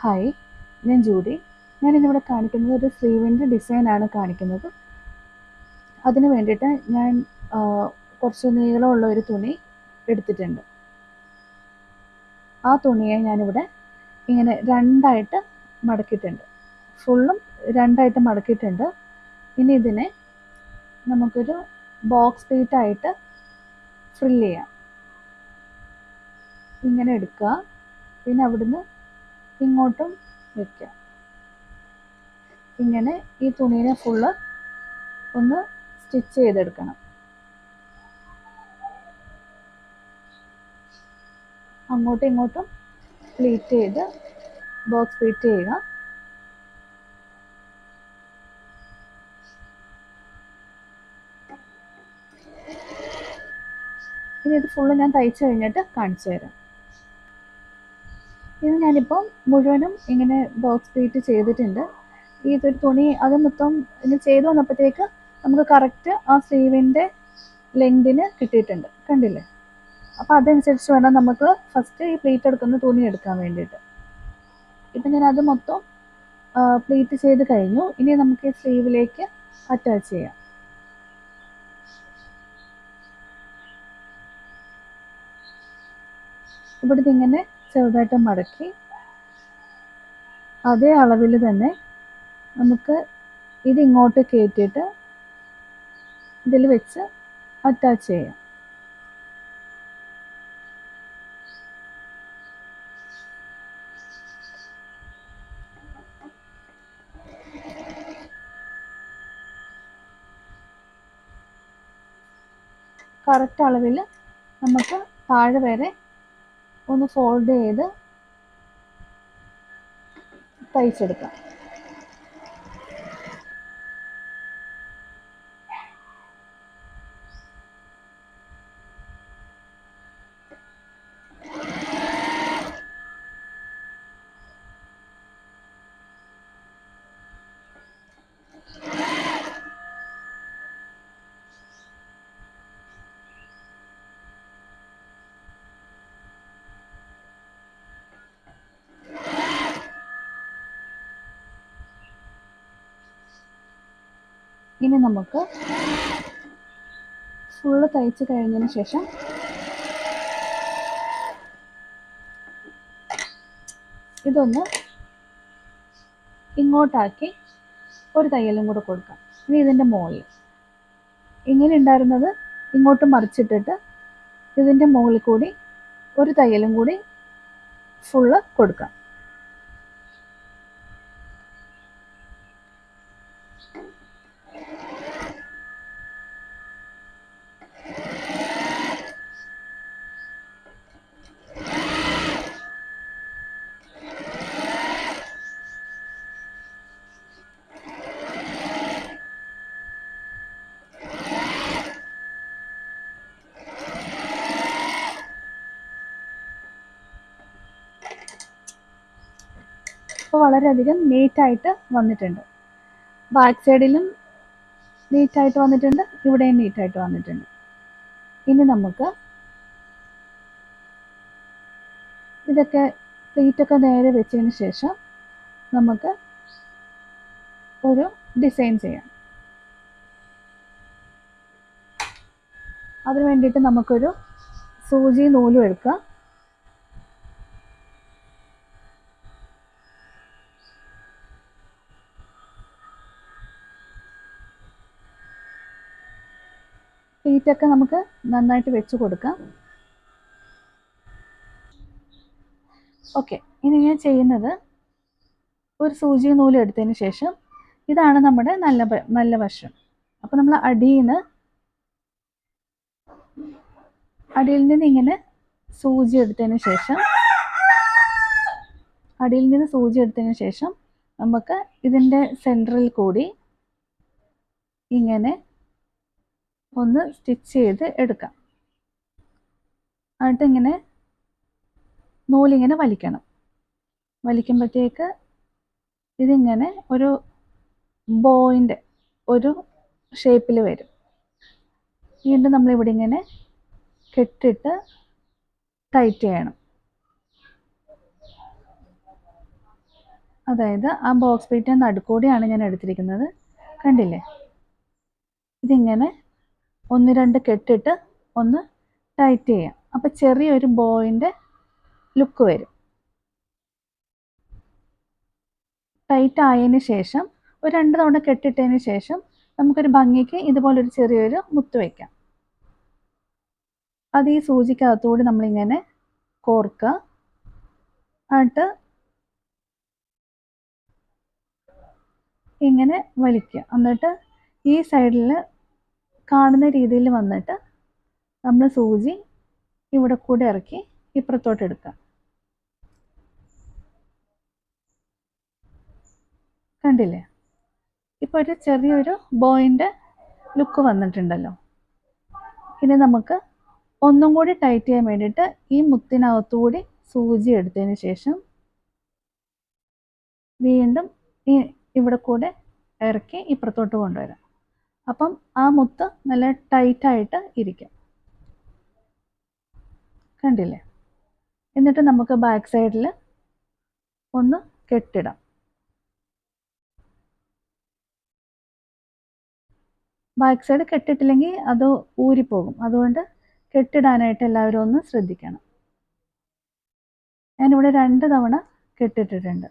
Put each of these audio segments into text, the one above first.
Hi, ഞാൻ Judy. ഞാനിന്നിവിടെ കാണിക്കുന്നത് ഒരു സ്ലീവിൻ്റെ ഡിസൈനാണ് കാണിക്കുന്നത്. അതിന് വേണ്ടിയിട്ട് ഞാൻ കുറച്ച് നീളമുള്ള ഒരു തുണി എടുത്തിട്ടുണ്ട്. ആ തുണിയെ ഞാനിവിടെ ഇങ്ങനെ രണ്ടായിട്ട് മടക്കിയിട്ടുണ്ട്. ഫുള്ളും രണ്ടായിട്ട് മടക്കിയിട്ടുണ്ട്. ഇനി ഇതിനെ നമുക്കൊരു ബോക്സ് പ്ലീറ്റായിട്ട് ഫ്രില്ല് ചെയ്യാം. ഇങ്ങനെ എടുക്കുക, പിന്നെ അവിടുന്ന് ഇങ്ങോട്ടും വയ്ക്കുക. ഇങ്ങനെ ഈ തുണീനെ ഫുള്ള് ഒന്ന് സ്റ്റിച്ച് ചെയ്തെടുക്കണം. അങ്ങോട്ടും ഇങ്ങോട്ടും പ്ലീറ്റ് ചെയ്ത് ബോക്സ് പ്ലീറ്റ് ചെയ്യുക. ഇനി ഇത് ഫുള്ള് ഞാൻ തയ്ച്ചു കഴിഞ്ഞിട്ട് കാണിച്ചു തരാം. ഇത് ഞാനിപ്പം മുഴുവനും ഇങ്ങനെ ബോക്സ് പ്ലീറ്റ് ചെയ്തിട്ടുണ്ട്. ഇതൊരു തുണി അത് മൊത്തം ഇങ്ങനെ ചെയ്ത് വന്നപ്പോഴത്തേക്ക് നമുക്ക് കറക്റ്റ് ആ സ്ലീവിൻ്റെ ലെങ്തിന് കിട്ടിയിട്ടുണ്ട്, കണ്ടില്ലേ? അപ്പോൾ അതനുസരിച്ച് വേണം നമുക്ക് ഫസ്റ്റ് ഈ പ്ലീറ്റ് എടുക്കുന്ന തുണി എടുക്കാൻ വേണ്ടിയിട്ട്. ഇപ്പം ഞാൻ അത് മൊത്തം പ്ലീറ്റ് ചെയ്ത് കഴിഞ്ഞു. ഇനി നമുക്ക് ഈ സ്ലീവിലേക്ക് അറ്റാച്ച് ചെയ്യാം. ഇവിടുന്ന് ഇങ്ങനെ ചെറുതായിട്ട് മടക്കി അതേ അളവിൽ തന്നെ നമുക്ക് ഇതിങ്ങോട്ട് കയറ്റിയിട്ട് ഇതിൽ വെച്ച് അറ്റാച്ച് ചെയ്യാം. കറക്റ്റ് അളവിൽ നമുക്ക് താഴെ വരെ ഒന്ന് ഫോൾഡ് ചെയ്ത് തയ്ച്ചെടുക്കാം. ഇനി നമുക്ക് ഫുള്ള് തയ്ച്ച് കഴിഞ്ഞതിന് ശേഷം ഇതൊന്ന് ഇങ്ങോട്ടാക്കി ഒരു തയ്യലും കൂടെ കൊടുക്കാം. ഇനി ഇതിൻ്റെ മുകളിൽ ഇങ്ങനെ ഉണ്ടായിരുന്നത് ഇങ്ങോട്ട് മറിച്ചിട്ടിട്ട് ഇതിൻ്റെ മുകളിൽ കൂടി ഒരു തയ്യലും കൂടി ഫുള്ള് കൊടുക്കാം. ഇപ്പോൾ വളരെയധികം നീറ്റായിട്ട് വന്നിട്ടുണ്ട്. ബാക്ക് സൈഡിലും നീറ്റായിട്ട് വന്നിട്ടുണ്ട്, ഇവിടെയും നീറ്റായിട്ട് വന്നിട്ടുണ്ട്. ഇനി നമുക്ക് ഇതൊക്കെ പ്ലീറ്റൊക്കെ നേരെ വെച്ചതിന് ശേഷം നമുക്ക് ഒരു ഡിസൈൻ ചെയ്യാം. അതിന് വേണ്ടിയിട്ട് നമുക്കൊരു സൂചി നൂലും എടുക്കാം. പ്ലീറ്റൊക്കെ നമുക്ക് നന്നായിട്ട് വെച്ച് കൊടുക്കാം. ഓക്കെ, ഇനി ഞാൻ ചെയ്യുന്നത് ഒരു സൂചി നൂല് എടുത്തതിന് ശേഷം ഇതാണ് നമ്മുടെ നല്ല വശം. അപ്പോൾ നമ്മൾ അടിയിൽ നിന്ന് ഇങ്ങനെ സൂചി എടുത്തതിന് ശേഷം നമുക്ക് ഇതിൻ്റെ സെൻറ്ററിൽ കൂടി ഇങ്ങനെ ഒന്ന് സ്റ്റിച്ച് ചെയ്ത് എടുക്കാം. എന്നിട്ട് ഇങ്ങനെ നൂലിങ്ങനെ വലിക്കുമ്പോഴത്തേക്ക് ഇതിങ്ങനെ ഒരു ബോയിൻ്റെ ഒരു ഷേപ്പിൽ വരും. വീണ്ടും നമ്മളിവിടെ ഇങ്ങനെ കെട്ടിട്ട് ടൈറ്റ് ചെയ്യണം. അതായത് ആ ബോക്സ് പ്ലേറ്റിൻ്റെ നടുക്കൂടെയാണ് ഞാൻ എടുത്തിരിക്കുന്നത്. കണ്ടില്ലേ? ഇതിങ്ങനെ 1-2 കെട്ടിട്ട് ഒന്ന് ടൈറ്റ് ചെയ്യാം. അപ്പോൾ ചെറിയൊരു ബോയിൻ്റെ ലുക്ക് വരും. ടൈറ്റ് ആയതിന് ശേഷം ഒരു 2 തവണ കെട്ടിട്ടതിന് ശേഷം നമുക്കൊരു ഭംഗിക്ക് ഇതുപോലൊരു ചെറിയൊരു മുത്ത് വയ്ക്കാം. അത് ഈ സൂചിക്കകത്തുകൂടി നമ്മളിങ്ങനെ കോർക്കുക. എന്നിട്ട് ഇങ്ങനെ വലിക്കുക. എന്നിട്ട് ഈ സൈഡിൽ കാണുന്ന രീതിയിൽ വന്നിട്ട് നമ്മൾ സൂചി ഇവിടെ കൂടെ ഇറക്കി ഇപ്പുറത്തോട്ട് എടുക്കുക. കണ്ടില്ലേ? ഇപ്പോൾ ഒരു ചെറിയൊരു ബോയിൻ്റെ ലുക്ക് വന്നിട്ടുണ്ടല്ലോ. ഇനി നമുക്ക് ഒന്നും കൂടി ടൈറ്റ് ചെയ്യാൻ വേണ്ടിയിട്ട് ഈ മുത്തിനകത്തുകൂടി സൂചി എടുത്തതിന് ശേഷം വീണ്ടും ഈ ഇവിടെ കൂടെ ഇറക്കി ഇപ്പുറത്തോട്ട് കൊണ്ടുവരാം. അപ്പം ആ മുത്ത് നല്ല ടൈറ്റായിട്ട് ഇരിക്കും. കണ്ടില്ലേ? എന്നിട്ട് നമുക്ക് ബാക്ക് സൈഡിൽ ഒന്ന് കെട്ടിടാം. ബാക്ക് സൈഡ് കെട്ടിട്ടില്ലെങ്കിൽ അത് ഊരിപ്പോകും. അതുകൊണ്ട് കെട്ടിടാനായിട്ട് എല്ലാവരും ഒന്ന് ശ്രദ്ധിക്കണം. ഞാനിവിടെ 2 തവണ കെട്ടിട്ടിട്ടുണ്ട്.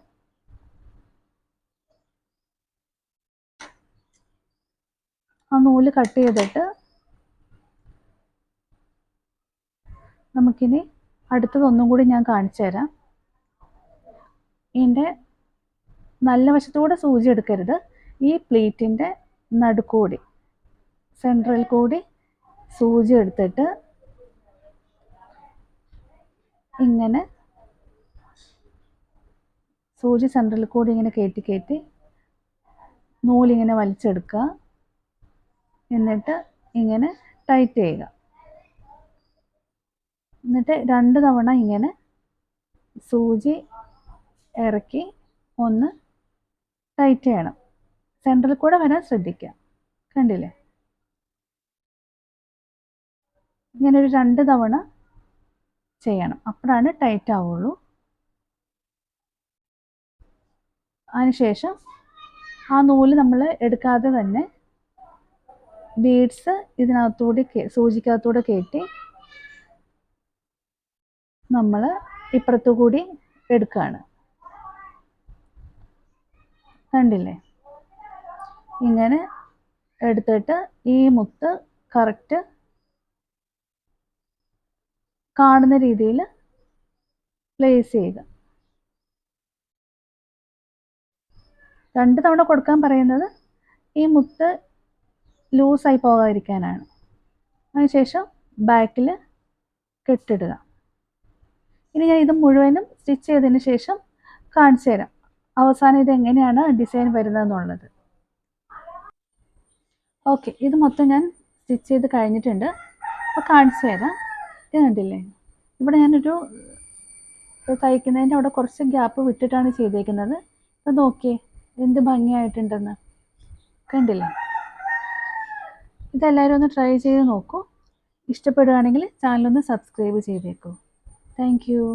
ആ നൂല് കട്ട് ചെയ്തിട്ട് നമുക്കിനി അടുത്തതൊന്നും കൂടി ഞാൻ കാണിച്ചു തരാം. ഇതിൻ്റെ നല്ല വശത്തൂടെ സൂചി എടുക്കരുത്. ഈ പ്ലേറ്റിൻ്റെ നടുക്കൂടി സെൻട്രൽ കൂടി സൂചി എടുത്തിട്ട് ഇങ്ങനെ സൂചി സെൻട്രൽ കൂടി ഇങ്ങനെ കയറ്റി നൂലിങ്ങനെ വലിച്ചെടുക്കുക. എന്നിട്ട് ഇങ്ങനെ ടൈറ്റ് ചെയ്യുക. എന്നിട്ട് 2 തവണ ഇങ്ങനെ സൂചി ഇറക്കി ഒന്ന് ടൈറ്റ് ചെയ്യണം. സെൻട്രൽ കൂടെ വരാൻ ശ്രദ്ധിക്കുക. കണ്ടില്ലേ? ഇങ്ങനെ ഒരു 2 തവണ ചെയ്യണം. അപ്പോഴാണ് ടൈറ്റ് ആവുള്ളൂ. അതിനുശേഷം ആ നൂല് നമ്മൾ എടുക്കാതെ തന്നെ ബീഡ്സ് ഇതിനകത്തൂടെ സൂചിക്കകത്തൂടെ കയറ്റി നമ്മൾ ഇപ്പുറത്തു കൂടി എടുക്കുകയാണ്. കണ്ടില്ലേ? ഇങ്ങനെ എടുത്തിട്ട് ഈ മുത്ത് കറക്റ്റ് കാണുന്ന രീതിയിൽ പ്ലേസ് ചെയ്യുക. 2 തവണ കൊടുക്കാൻ പറയുന്നത് ഈ മുത്ത് ലൂസായി പോകാതിരിക്കാനാണ്. അതിനുശേഷം ബാക്കിൽ കെട്ടിടുക. ഇനി ഞാൻ ഇത് മുഴുവനും സ്റ്റിച്ച് ചെയ്തതിന് ശേഷം കാണിച്ചു തരാം അവസാനം ഇത് എങ്ങനെയാണ് ഡിസൈൻ വരുന്നതെന്നുള്ളത്. ഓക്കെ, ഇത് മൊത്തം ഞാൻ സ്റ്റിച്ച് ചെയ്ത് കഴിഞ്ഞിട്ടുണ്ട്. അപ്പോൾ കാണിച്ചു തരാം. ഇത് കണ്ടില്ലേ? ഇവിടെ ഞാനൊരു തയ്ക്കുന്നതിൻ്റെ അവിടെ കുറച്ച് ഗ്യാപ്പ് വിട്ടിട്ടാണ് ചെയ്തേക്കുന്നത്. അപ്പോൾ നോക്കിയേ എന്ത് ഭംഗിയായിട്ടുണ്ടെന്ന്. കണ്ടില്ലേ? ഇതെല്ലാവരും ഒന്ന് ട്രൈ ചെയ്ത് നോക്കൂ. ഇഷ്ടപ്പെടുകയാണെങ്കിൽ ചാനലൊന്ന് സബ്സ്ക്രൈബ് ചെയ്തേക്കൂ. Thank you.